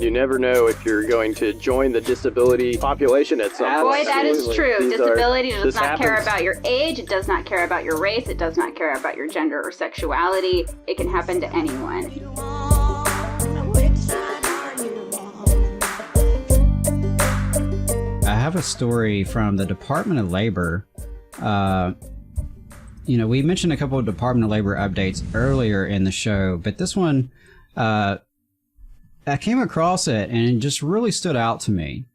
You never know if you're going to join the disability population at some point. Boy, that is true. Disability does not care happens. about your age. It does not care about your race. It does not care about your gender or sexuality. It can happen to anyone. I have a story from the Department of Labor. We mentioned a couple of Department of Labor updates earlier in the show, but this one, I came across it and it just really stood out to me.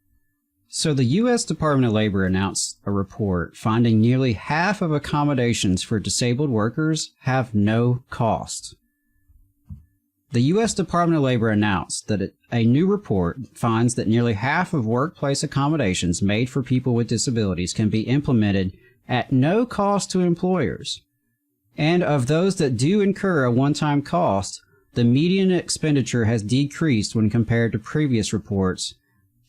So the U.S. Department of Labor announced a report finding nearly half of accommodations for disabled workers have no cost. The U.S. Department of Labor announced that a new report finds that nearly half of workplace accommodations made for people with disabilities can be implemented at no cost to employers. And of those that do incur a one-time cost, the median expenditure has decreased when compared to previous reports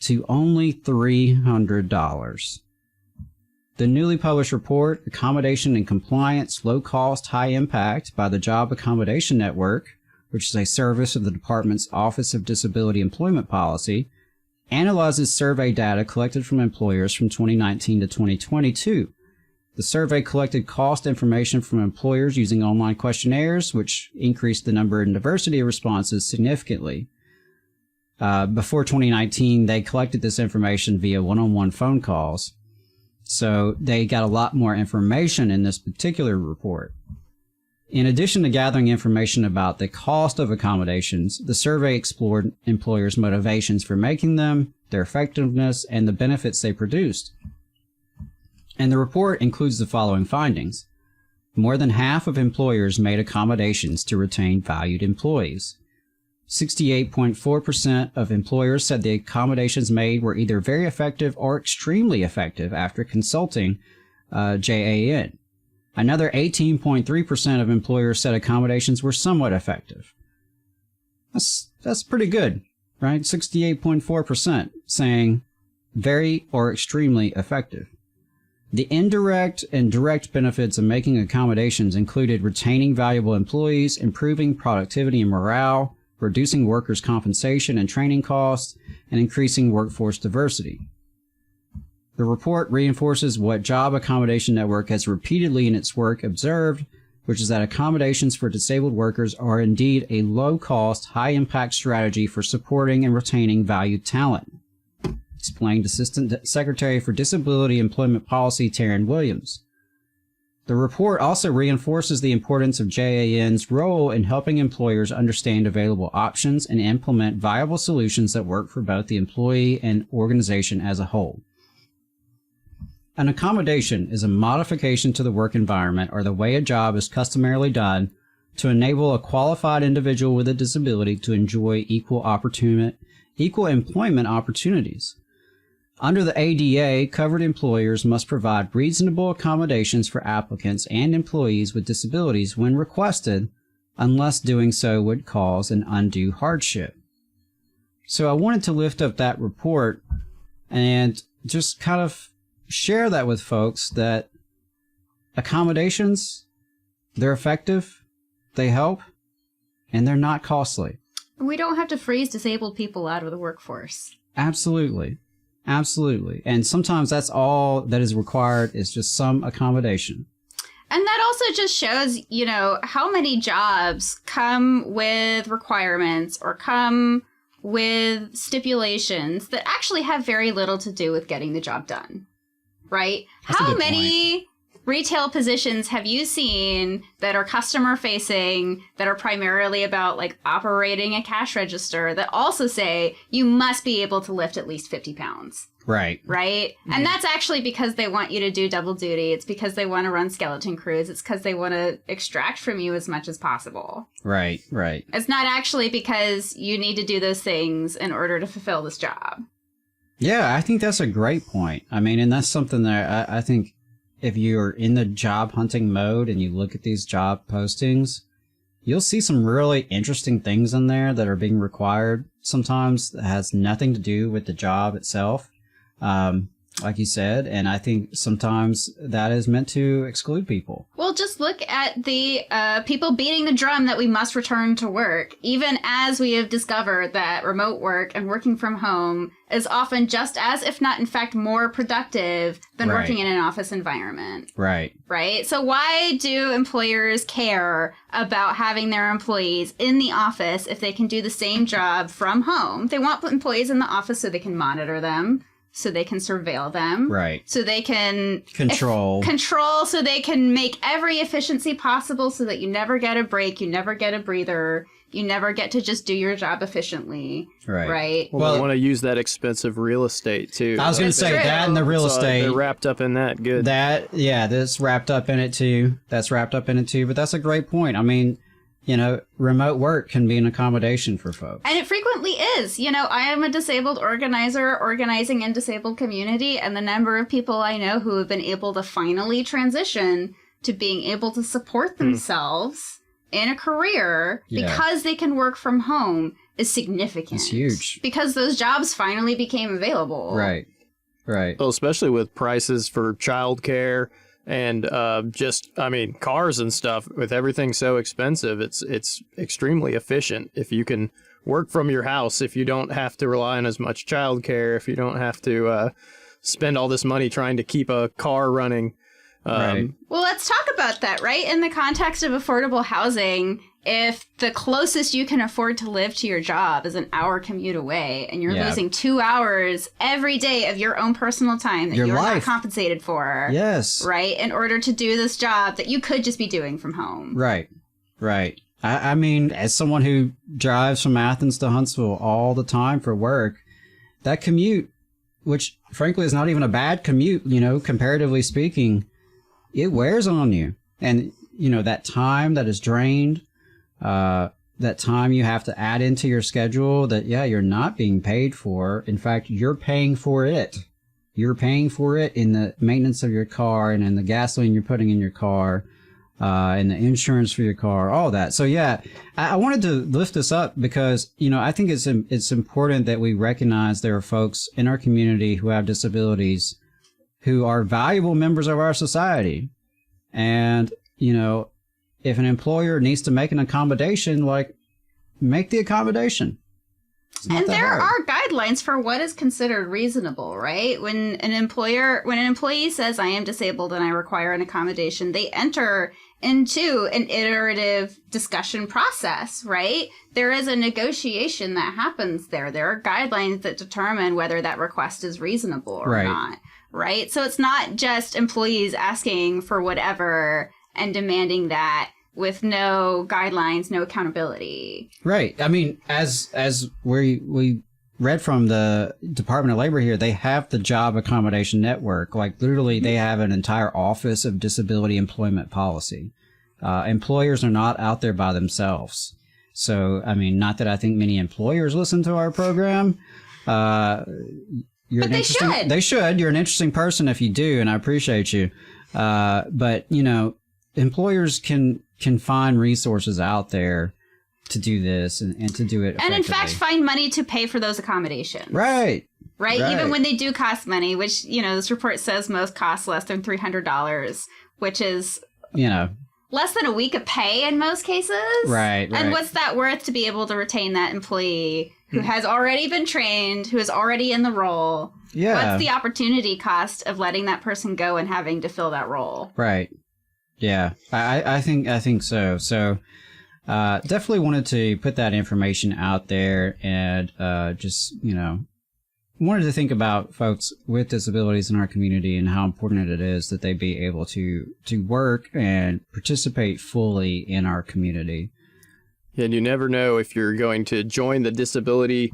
to only $300. The newly published report, Accommodation and Compliance, Low Cost, High Impact by the Job Accommodation Network, which is a service of the Department's Office of Disability Employment Policy, analyzes survey data collected from employers from 2019 to 2022. The survey collected cost information from employers using online questionnaires, which increased the number and diversity of responses significantly. Before 2019, they collected this information via one-on-one phone calls. So they got a lot more information in this particular report. In addition to gathering information about the cost of accommodations, the survey explored employers' motivations for making them, their effectiveness, and the benefits they produced. And the report includes the following findings. More than half of employers made accommodations to retain valued employees. 68.4% of employers said the accommodations made were either very effective or extremely effective after consulting JAN. Another 18.3% of employers said accommodations were somewhat effective. That's pretty good, right? 68.4% saying very or extremely effective. The indirect and direct benefits of making accommodations included retaining valuable employees, improving productivity and morale, reducing workers' compensation and training costs, and increasing workforce diversity. The report reinforces what Job Accommodation Network has repeatedly in its work observed, which is that accommodations for disabled workers are indeed a low-cost, high-impact strategy for supporting and retaining valued talent, explained Assistant Secretary for Disability Employment Policy Taryn Williams. The report also reinforces the importance of JAN's role in helping employers understand available options and implement viable solutions that work for both the employee and organization as a whole. An accommodation is a modification to the work environment or the way a job is customarily done to enable a qualified individual with a disability to enjoy equal employment opportunities. Under the ADA, covered employers must provide reasonable accommodations for applicants and employees with disabilities when requested, unless doing so would cause an undue hardship. So I wanted to lift up that report and just kind of share that with folks that accommodations, they're effective, they help, and they're not costly. We don't have to freeze disabled people out of the workforce. Absolutely. Absolutely. And sometimes that's all that is required is just some accommodation. And that also just shows, how many jobs come with requirements or come with stipulations that actually have very little to do with getting the job done, right? That's How many retail positions have you seen that are customer facing, that are primarily about like operating a cash register, that also say you must be able to lift at least 50 pounds? Right. Right? Mm-hmm. And that's actually because they want you to do double duty. It's because they want to run skeleton crews. It's because they want to extract from you as much as possible. Right, right. It's not actually because you need to do those things in order to fulfill this job. Yeah, I think that's a great point. I mean, and that's something that I think if you're in the job hunting mode and you look at these job postings, you'll see some really interesting things in there that are being required sometimes that has nothing to do with the job itself. like you said, and I think sometimes that is meant to exclude people. Well, just look at the people beating the drum that we must return to work, even as we have discovered that remote work and working from home is often just as, if not in fact, more productive than Right. working in an office environment. Right. Right? So why do employers care about having their employees in the office if they can do the same job from home? They want employees in the office so they can monitor them, so they can surveil them. Right. So they can Control. Control so they can make every efficiency possible so that you never get a break, you never get a breather, you never get to just do your job efficiently. Right. Right? Well, they want to use that expensive real estate too. I was going to say true. that and the real So estate. they're wrapped up in that. Good. That's wrapped up in it too. That's wrapped up in it too. But that's a great point. I mean, you know, remote work can be an accommodation for folks. And it frequently is. You know, I am a disabled organizer organizing in disabled community, and the number of people I know who have been able to finally transition to being able to support themselves in a career because they can work from home is significant. It's huge. Because those jobs finally became available. Right. Right. Well, especially with prices for childcare and cars and stuff. With everything so expensive, it's extremely efficient if you can work from your house. If you don't have to rely on as much childcare, if you don't have to spend all this money trying to keep a car running. Right. Well, let's talk about that, right? In the context of affordable housing, if the closest you can afford to live to your job is an hour commute away, and you're losing 2 hours every day of your own personal time that Your you're not life. compensated for, Yes. right, in order to do this job that you could just be doing from home. Right. Right. I mean, as someone who drives from Athens to Huntsville all the time for work, that commute, which frankly is not even a bad commute, you know, comparatively speaking, it wears on you. And, you know, that time that is drained, that time you have to add into your schedule that, you're not being paid for. In fact, you're paying for it. You're paying for it in the maintenance of your car and in the gasoline you're putting in your car, and the insurance for your car, all that. So, I wanted to lift this up because, you know, I think it's important that we recognize there are folks in our community who have disabilities who are valuable members of our society. And, you know, if an employer needs to make an accommodation, like, make the accommodation. And there are guidelines for what is considered reasonable, right? When an employee says, I am disabled and I require an accommodation, they enter into an iterative discussion process, right? There is a negotiation that happens there. There are guidelines that determine whether that request is reasonable or not, right? So it's not just employees asking for whatever and demanding that with no guidelines, no accountability. Right. I mean, as we read from the Department of Labor here, they have the Job Accommodation Network. Like, literally, they have an entire Office of Disability Employment Policy. Employers are not out there by themselves. So, I mean, not that I think many employers listen to our program. But they should. They should. You're an interesting person if you do, and I appreciate you. But, you know, employers can find resources out there to do this and to do it effectively. And in fact, find money to pay for those accommodations. Right. Even when they do cost money, which, you know, this report says most cost less than $300, which is, you know, less than a week of pay in most cases. Right. And what's that worth to be able to retain that employee who has already been trained, who is already in the role? Yeah. What's the opportunity cost of letting that person go and having to fill that role? Right. Yeah, I think so. So, definitely wanted to put that information out there and, just, you know, wanted to think about folks with disabilities in our community and how important it is that they be able to work and participate fully in our community. And you never know if you're going to join the disability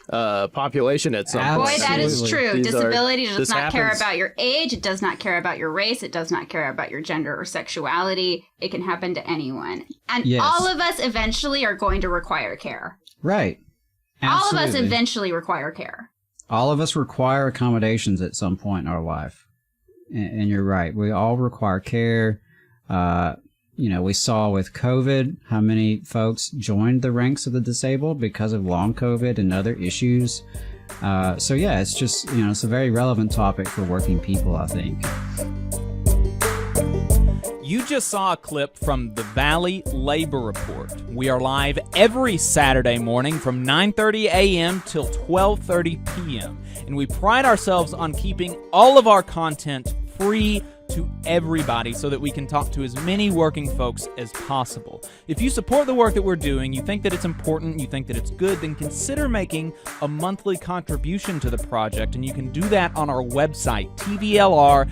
population at some point. Boy, that is true. Disability does this not care happens. about your age. It does not care about your race. It does not care about your gender or sexuality. It can happen to anyone. And all of us eventually are going to require care. Right. Absolutely. All of us Absolutely. eventually require care. All of us require accommodations at some point in our life. And you're right. We all require care. You know, we saw with COVID how many folks joined the ranks of the disabled because of long COVID and other issues. So yeah, it's just, it's a very relevant topic for working people, I think. You just saw a clip from the Valley Labor Report. We are live every Saturday morning from 9:30 a.m. till 12:30 p.m. And we pride ourselves on keeping all of our content free to everybody so that we can talk to as many working folks as possible. If you support the work that we're doing, you think that it's important, you think that it's good, then consider making a monthly contribution to the project, and you can do that on our website, tvlr.fm.